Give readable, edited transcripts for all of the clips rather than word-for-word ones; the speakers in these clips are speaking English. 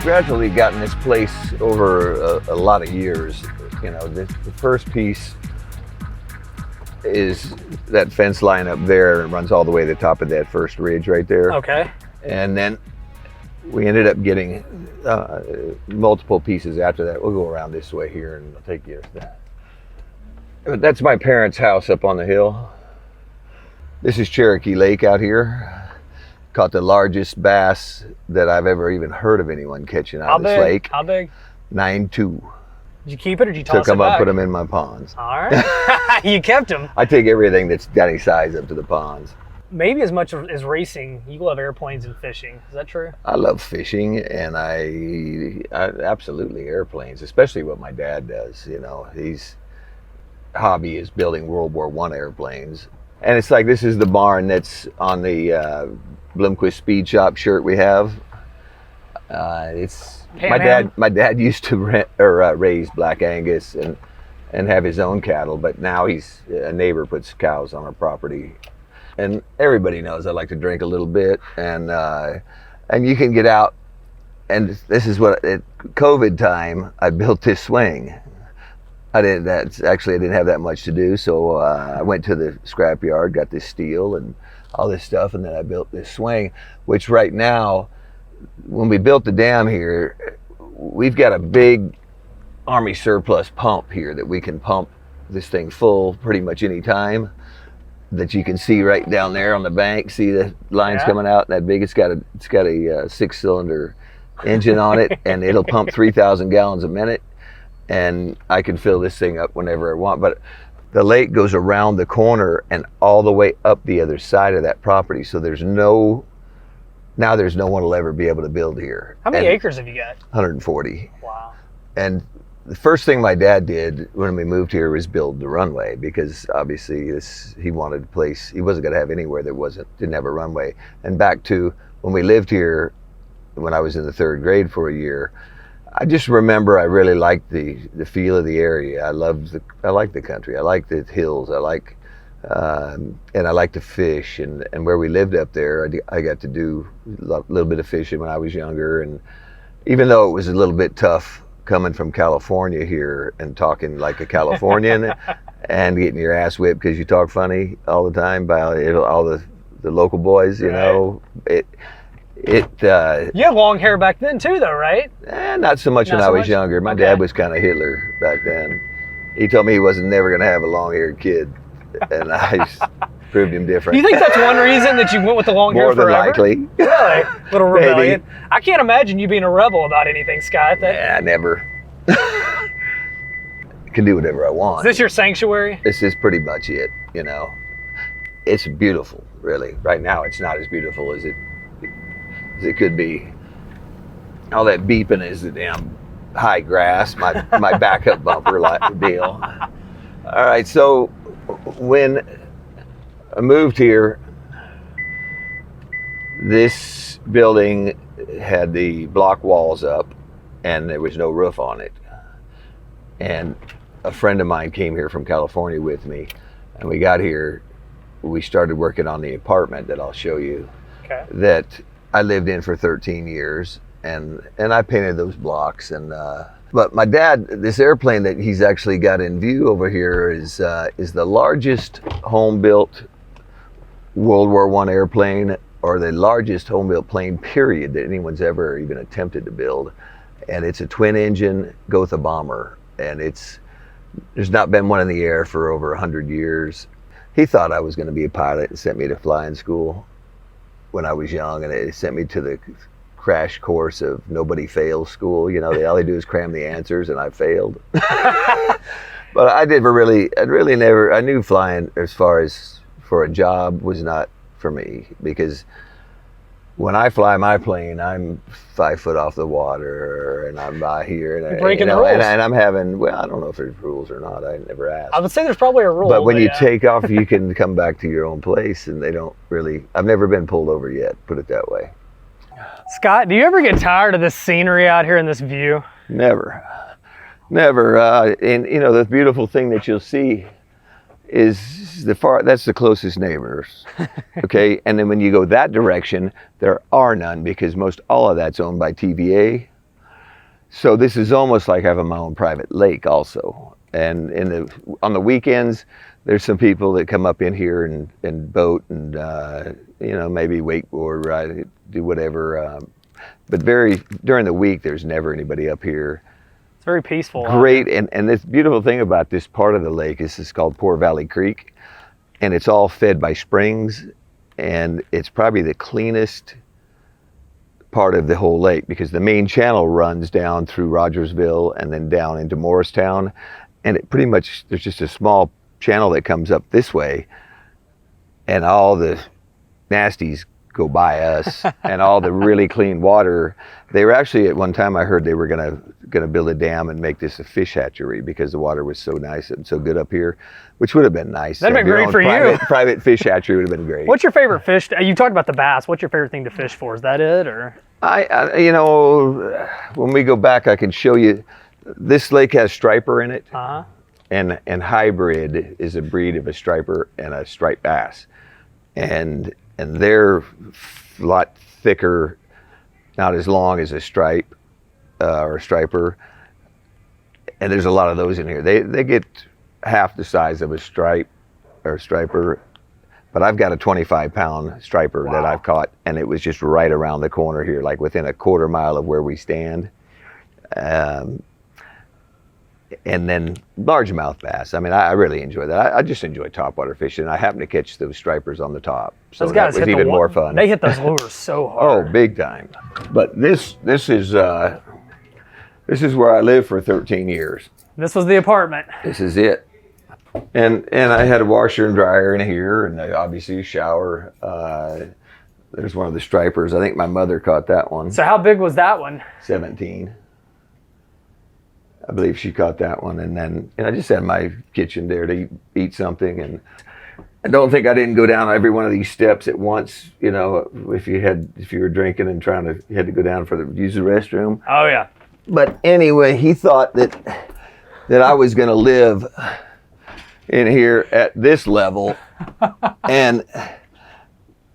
gradually gotten this place over a lot of years. You know, the first piece is that fence line up there and runs all the way to the top of that first ridge right there. Okay. And then we ended up getting multiple pieces after that. We'll go around this way here and I'll take you to that. But that's my parents' house up on the hill. This is Cherokee Lake out here. Caught the largest bass that I've ever even heard of anyone catching out of this lake. How big? 9.2. Did you keep it or did you toss it back? Took them up, put them in my ponds. All right. You kept them. I take everything that's got any size up to the ponds. Maybe as much as racing, you love airplanes and fishing. Is that true? I love fishing, and I absolutely airplanes, especially what my dad does. You know, his hobby is building World War I airplanes. And it's like, this is the barn that's on the Bloomquist Speed Shop shirt we have. It's my dad used to raise Black Angus and have his own cattle, but now he's a neighbor puts cows on our property. And everybody knows I like to drink a little bit, and you can get out. And this is what at COVID time I built this swing. I didn't have that much to do, so I went to the scrapyard, got this steel and all this stuff, and then I built this swing, which right now, when we built the dam here, we've got a big Army surplus pump here that we can pump this thing full pretty much any time. That you can see right down there on the bank. See the lines coming out. That big. It's got a 6-cylinder engine on it, and it'll pump 3,000 gallons a minute. And I can fill this thing up whenever I want. But the lake goes around the corner and all the way up the other side of that property. So there's no one will ever be able to build here. How many acres have you got? 140. Wow. And the first thing my dad did when we moved here was build the runway, because obviously he wanted a place. He wasn't going to have anywhere that didn't have a runway. And back to when we lived here, when I was in the 3rd grade for a year, I just remember I really liked the feel of the area. I like the country. I like the hills. I like and I like to fish. And where we lived up there, I got to do a little bit of fishing when I was younger. And even though it was a little bit tough coming from California here and talking like a Californian and getting your ass whipped because you talk funny all the time by all the local boys, you know. You had long hair back then too, though, right? Not so much when I was younger. My dad was kind of Hitler back then. He told me he wasn't never going to have a long-haired kid, and I proved him different. Do you think that's one reason that you went with the long hair forever? More than likely. Really? Little rebellion. Maybe. I can't imagine you being a rebel about anything, Scott. Yeah, never. Can do whatever I want. Is this your sanctuary? This is pretty much it, you know. It's beautiful, really. Right now, it's not as beautiful as it could be. All that beeping is the damn high grass, my backup bumper deal. All right, so when I moved here, this building had the block walls up and there was no roof on it. And a friend of mine came here from California with me, and we got here, we started working on the apartment that I'll show you. Okay. That I lived in for 13 years, and I painted those blocks. And but my dad, this airplane that he's actually got in view over here is the largest home-built World War I airplane, or the largest home-built plane, period, that anyone's ever even attempted to build. And it's a twin-engine Gotha bomber, and there's not been one in the air for over 100 years. He thought I was going to be a pilot and sent me to flying school when I was young, and it sent me to the crash course of nobody fails school. You know, all they do is cram the answers, and I failed. But I knew flying as far as for a job was not for me, because when I fly my plane, I'm 5 foot off the water, and I'm by here, and breaking the rules. And I'm having, well, I don't know if there's rules or not. I never asked. I would say there's probably a rule. But when you take off, you can come back to your own place, and they don't really. I've never been pulled over yet. Put it that way. Scott, do you ever get tired of this scenery out here and this view? Never. And you know, the beautiful thing that you'll see is that's the closest neighbors. Okay, and then when you go that direction, there are none, because most all of that's owned by TVA. So this is almost like having my own private lake also. And on the weekends, there's some people that come up in here and boat and maybe wakeboard, ride, do whatever. But during the week, there's never anybody up here. It's very peaceful. Great, and this beautiful thing about this part of the lake is it's called Poor Valley Creek, and it's all fed by springs, and it's probably the cleanest part of the whole lake because the main channel runs down through Rogersville and then down into Morristown, and it pretty much, there's just a small channel that comes up this way, and all the nasties go by us and all the really clean water. They were actually, at one time I heard they were gonna build a dam and make this a fish hatchery because the water was so nice and so good up here, which would have been nice. That'd been great for you. Private fish hatchery would have been great. What's your favorite fish? You talked about the bass. What's your favorite thing to fish for? Is that it, or? When we go back, I can show you. This lake has striper in it, and hybrid is a breed of a striper and a striped bass, and they're a lot thicker, not as long as a stripe or a striper, and there's a lot of those in here. They get half the size of a stripe or a striper, but I've got a 25-pound striper that I've caught, and it was just right around the corner here, like within a quarter mile of where we stand. And then largemouth bass. I mean, I really enjoy that. I just enjoy topwater fishing. I happen to catch those stripers on the top, so those guys that was even more fun. They hit those lures so hard. Oh, big time. But this is where I lived for 13 years. This was the apartment. This is it. And I had a washer and dryer in here, and obviously a shower. There's one of the stripers. I think my mother caught that one. So how big was that one? 17. I believe she caught that one, and I just had my kitchen there to eat something, and I don't think I didn't go down every one of these steps at once. If you were drinking and you had to go down use the restroom. Oh yeah. But anyway, he thought that I was going to live in here at this level, and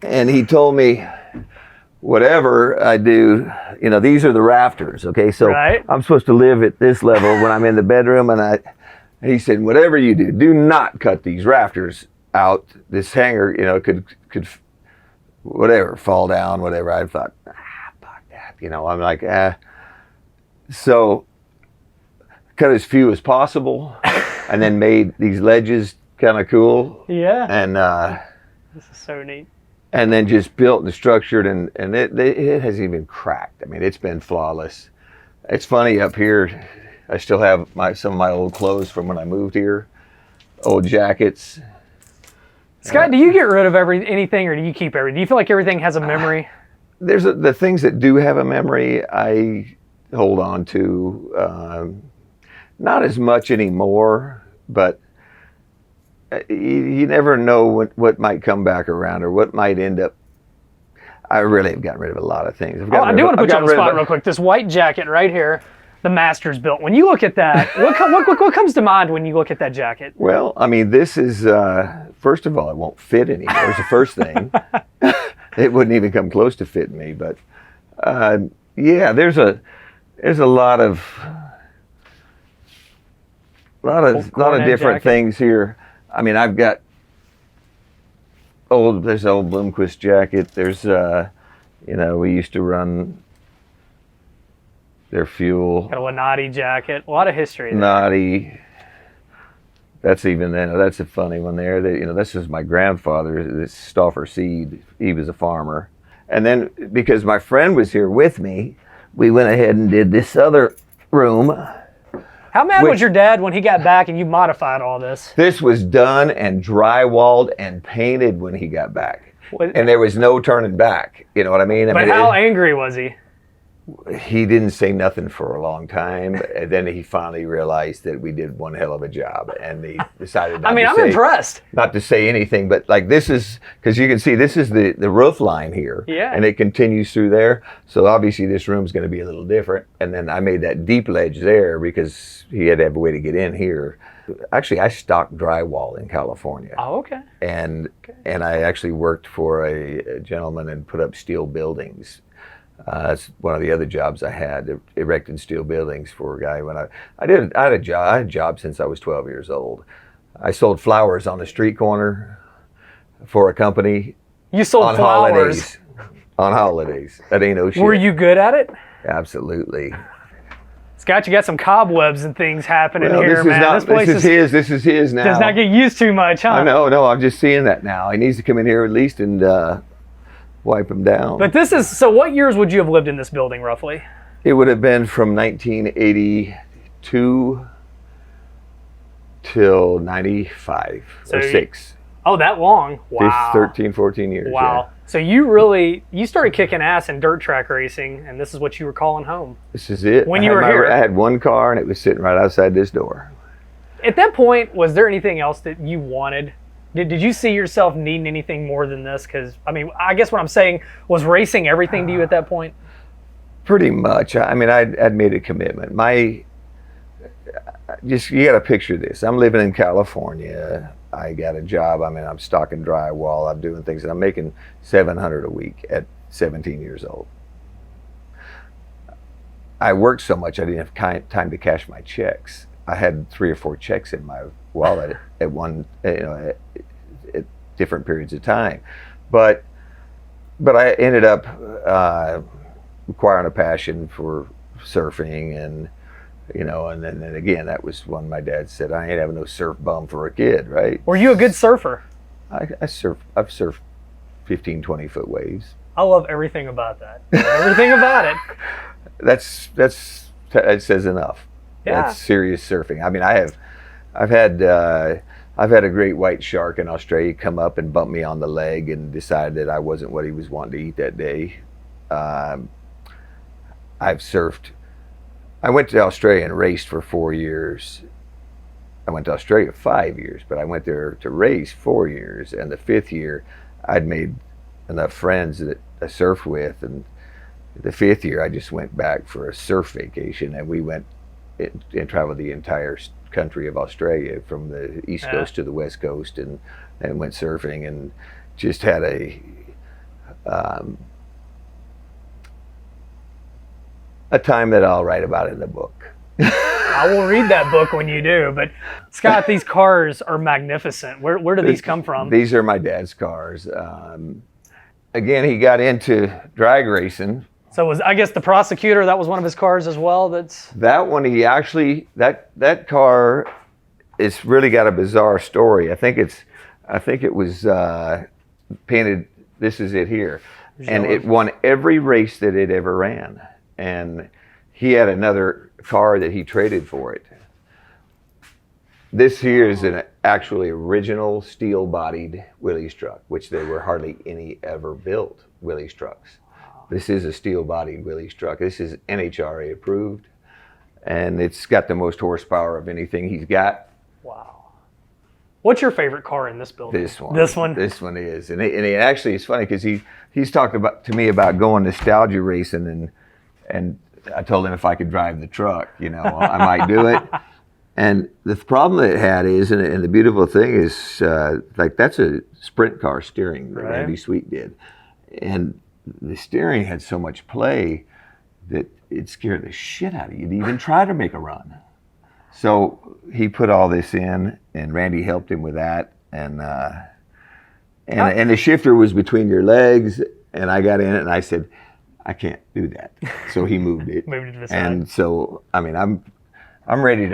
he told me, whatever I do, these are the rafters, okay? So right. I'm supposed to live at this level when I'm in the bedroom, and he said, whatever you do not cut these rafters out. This hanger, could whatever, fall down, whatever. I thought, fuck that, I'm like, So cut as few as possible, and then made these ledges kind of cool. Yeah. And this is so neat. And then just built and structured, and it hasn't even cracked. I mean, it's been flawless. It's funny, up here, I still have some of my old clothes from when I moved here, old jackets. Scott, do you get rid of anything, or do you keep everything? Do you feel like everything has a memory? There's the things that do have a memory, I hold on to. Not as much anymore, but you never know what might come back around or what might end up. I really have gotten rid of a lot of things. I do want to put you on the spot real quick. This white jacket right here, the Masters built. When you look at that, what comes to mind when you look at that jacket? Well, I mean, this is, first of all, it won't fit anymore. It's the first thing. It wouldn't even come close to fitting me. But yeah, there's a lot of different jacket. things here. I mean, I've got there's an old Bloomquist jacket. There's, we used to run their fuel. Got a Lenati jacket. A lot of history there. Lenati. That's a funny one there. This is my grandfather, this Stauffer seed. He was a farmer. And then because my friend was here with me, we went ahead and did this other room. How mad was your dad when he got back and you modified all this? This was done and drywalled and painted when he got back. And there was no turning back. You know what I mean? But how angry was he? He didn't say nothing for a long time. And then he finally realized that we did one hell of a job. And he decided I'm impressed. Not to say anything, but like this is, because you can see this is the roof line here. Yeah. And it continues through there. So obviously this room's going to be a little different. And then I made that deep ledge there because he had to have a way to get in here. Actually, I stocked drywall in California. Oh, okay. And I actually worked for a gentleman and put up steel buildings. That's one of the other jobs I had, erected steel buildings for a guy. When I had a job since I was 12 years old. I sold flowers on the street corner for a company. You sold on flowers? Holidays. On holidays. That ain't no shit. Were you good at it? Absolutely. Scott, you got some cobwebs and things happening Well, here, man. This is his now. Does not get used too much, huh? No, I'm just seeing that now. He needs to come in here at least and wipe him down. But so what years would you have lived in this building, roughly? It would have been from 1982 till 95 or 6. Oh, that long? Wow. 13, 14 years. Wow. Yeah. So you started kicking ass in dirt track racing, and this is what you were calling home. This is it. When you were here. I had one car, and it was sitting right outside this door. At that point, was there anything else that you wanted? Did you see yourself needing anything more than this? Because, I mean, I guess what I'm saying, was racing everything to you at that point? Pretty much. I mean, I'd made a commitment. You got to picture this. I'm living in California. I got a job. I mean, I'm stocking drywall. I'm doing things, and I'm making $700 a week at 17 years old. I worked so much I didn't have time to cash my checks. I had 3 or 4 checks in my wallet at at different periods of time, but I ended up acquiring a passion for surfing, and and then again, that was when my dad said, I ain't having no surf bum for a kid, right? Were you a good surfer? I've surfed 15, 20-foot waves. I love everything about that. Everything about it. That says enough. Yeah. That's serious surfing. I mean, I've had a great white shark in Australia come up and bump me on the leg and decide that I wasn't what he was wanting to eat that day. I've surfed. I went to Australia and raced for 4 years. I went to Australia 5 years, but I went there to race 4 years. And the 5th year, I'd made enough friends that I surfed with. And the 5th year, I just went back for a surf vacation. And we went and traveled the entire country of Australia, from the East Coast to the West Coast, and went surfing, and just had a time that I'll write about in the book. I will read that book when you do. But Scott, these cars are magnificent. Where do these come from? These are my dad's cars. Again, he got into drag racing. So I guess the Prosecutor, that was one of his cars as well? That one, he actually, that car, it's really got a bizarre story. I think it was painted, this is it here. And it won every race that it ever ran. And he had another car that he traded for it. This here is an actually original steel-bodied Willys truck, which there were hardly any ever built Willys trucks. This is a steel-bodied Willys truck. This is NHRA approved, and it's got the most horsepower of anything he's got. Wow. What's your favorite car in this building? This one. This one? This one is. And it actually, it's funny because he's talked to me about going nostalgia racing, and I told him if I could drive the truck, I might do it. And the problem that it had is, and the beautiful thing is, that's a sprint car steering that Randy Sweet did. And the steering had so much play that it scared the shit out of you to even try to make a run. So he put all this in, and Randy helped him with that. And the shifter was between your legs, and I got in it, and I said, I can't do that. So he moved it. Moved it to the side. And so, I mean, I'm ready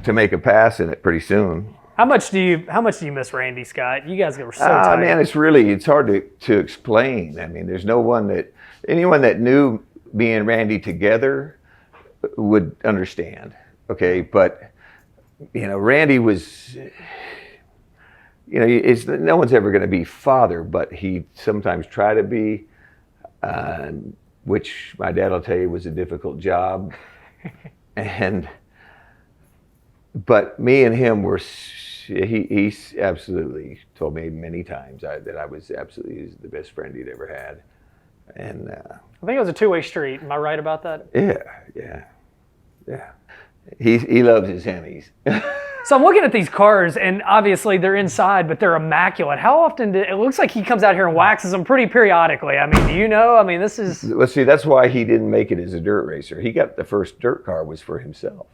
to make a pass in it pretty soon. How much do you miss Randy, Scott? You guys were so tight. Man, it's hard to explain. I mean, there's anyone that knew me and Randy together would understand. Okay, but Randy was, no one's ever going to be father, but he sometimes tried to be, which my dad will tell you was a difficult job, but me and him were. He absolutely told me many times that I was absolutely the best friend he'd ever had, and I think it was a two-way street. Am I right about that? Yeah. He loves his Hemis. So I'm looking at these cars, and obviously they're inside, but they're immaculate. How often it looks like he comes out here and waxes them pretty periodically. I mean, do you know? I mean, this is... Well, see, that's why he didn't make it as a dirt racer. He got the first dirt car was for himself.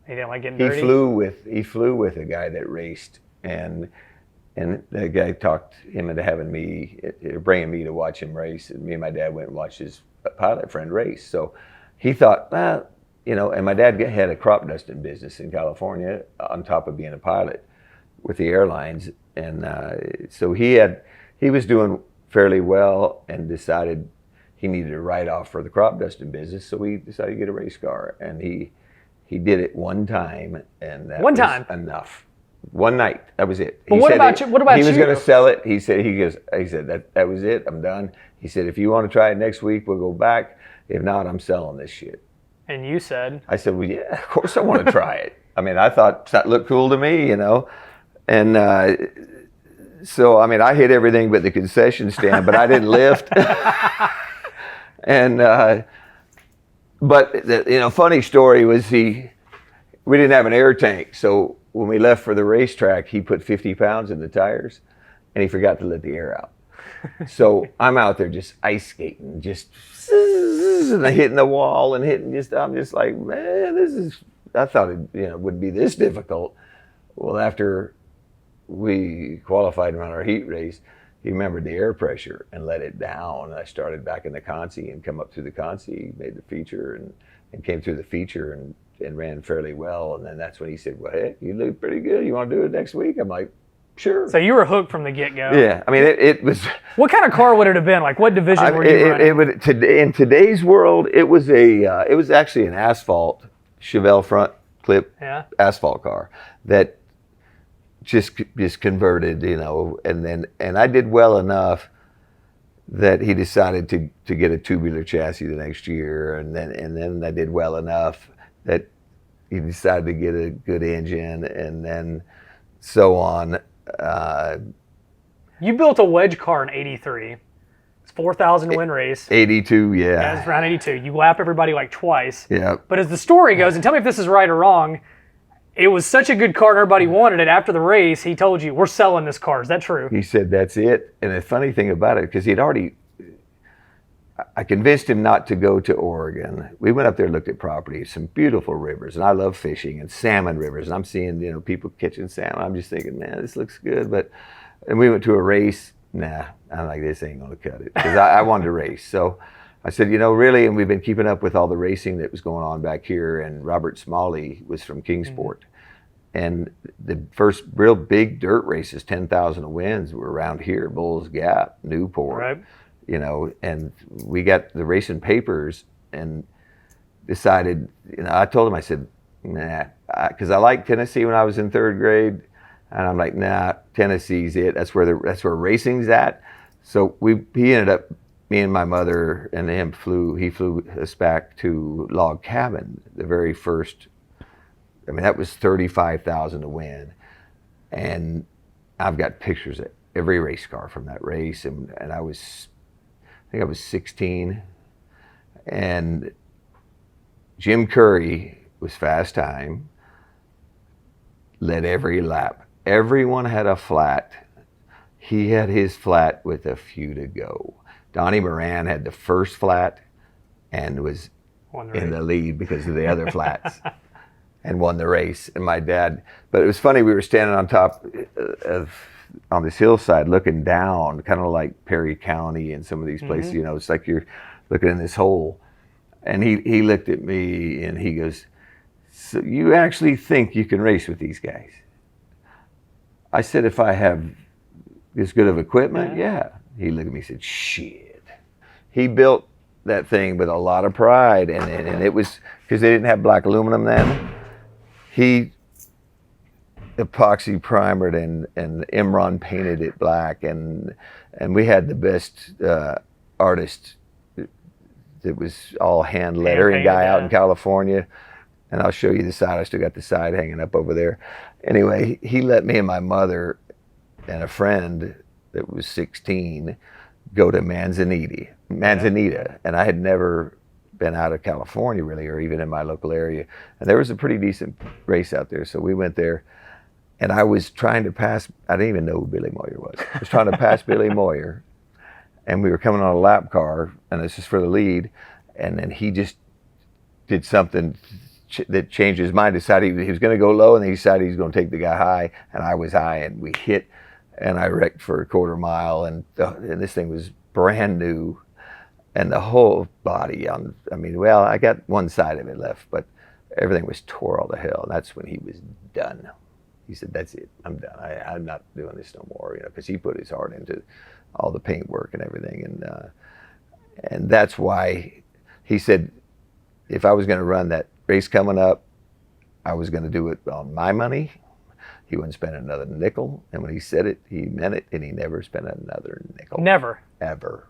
He didn't like getting dirty? He flew with a guy that raced, and the guy talked him into bringing me to watch him race. And me and my dad went and watched his pilot friend race. So he thought, and my dad had a crop dusting business in California on top of being a pilot with the airlines. And so he was doing fairly well and decided he needed a write-off for the crop dusting business. So we decided to get a race car. And he did it one time, and that was enough. One night, that was it. But what about you? He was going to sell it. He said that was it. I'm done. He said, if you want to try it next week, we'll go back. If not, I'm selling this shit. And you said? I said, well, yeah, of course I want to try it. I mean, I thought that looked cool to me, And so, I mean, I hit everything but the concession stand, but I didn't lift. And, but the funny story was we didn't have an air tank. So when we left for the racetrack, he put 50 pounds in the tires and he forgot to let the air out. So I'm out there just ice skating, just hitting the wall and I'm just like, man, I thought it wouldn't be this difficult. Well, after we qualified and ran our heat race, he remembered the air pressure and let it down. I started back in the Consi and come up through the Consi, made the feature and came through the feature and ran fairly well. And then that's when he said, well, hey, you look pretty good. You want to do it next week? I'm like, sure. So you were hooked from the get-go. Yeah. I mean, it was... What kind of car would it have been? Like, what division were you running? In today's world, it was actually an asphalt Chevelle front clip asphalt car that just converted, and I did well enough that he decided to get a tubular chassis the next year, and then I did well enough that he decided to get a good engine, and then so on. You built a wedge car in '83. It's 4,000 win race. 82, yeah. Yeah, it's around 82. You lap everybody like twice. Yeah. But as the story goes, and tell me if this is right or wrong, it was such a good car and everybody wanted it. After the race, he told you, we're selling this car. Is that true? He said, that's it. And the funny thing about it, because I convinced him not to go to Oregon. We went up there and looked at property, some beautiful rivers, and I love fishing and salmon rivers. And I'm seeing, people catching salmon. I'm just thinking, man, this looks good. And we went to a race. Nah, I'm like, this ain't gonna cut it, because I wanted to race. So I said, really, and we've been keeping up with all the racing that was going on back here, and Robert Smalley was from Kingsport. And the first real big dirt races, 10,000 wins, were around here, Bulls Gap, Newport, right. And we got the racing papers and decided, I told him, I said, nah, because I liked Tennessee when I was in third grade. And I'm like, nah, Tennessee's it. That's where racing's at. So he ended up, me and my mother and him he flew us back to Log Cabin, the very first. I mean, that was 35,000 to win. And I've got pictures of every race car from that race. And I think I was 16. And Jim Curry was fast time, led every lap. Everyone had a flat. He had his flat with a few to go. Donnie Moran had the first flat and was in the lead because of the other flats and won the race. And my dad, but it was funny, we were standing on top on this hillside looking down, kind of like Perry County and some of these places, it's like you're looking in this hole. And he looked at me and he goes, so you actually think you can race with these guys? I said, if I have this good of equipment, yeah. He looked at me and said, shit. He built that thing with a lot of pride, and it was, because they didn't have black aluminum then, he epoxy primered and Imron painted it black, and we had the best artist that was all hand lettering guy out in California. And I'll show you the side. I still got the side hanging up over there. Anyway, he let me and my mother and a friend that was 16 go to Manzanita. And I had never been out of California really, or even in my local area. And there was a pretty decent race out there. So we went there, and I was trying to pass, I didn't even know who Billy Moyer was. I was trying to pass Billy Moyer, and we were coming on a lap car, and this is for the lead. And then he just did something that changed his mind, decided he was going to go low, and then he decided he was going to take the guy high, and I was high, and we hit, and I wrecked for a quarter mile, and this thing was brand new, and the whole body I got one side of it left, but everything was tore all to hell, and that's when he was done. He said, "That's it, I'm done. I'm not doing this no more," because he put his heart into all the paint work and everything, and that's why he said, if I was going to run that race coming up, I was going to do it on my money. He wouldn't spend another nickel. And when he said it, he meant it, and he never spent another nickel. Never. Ever.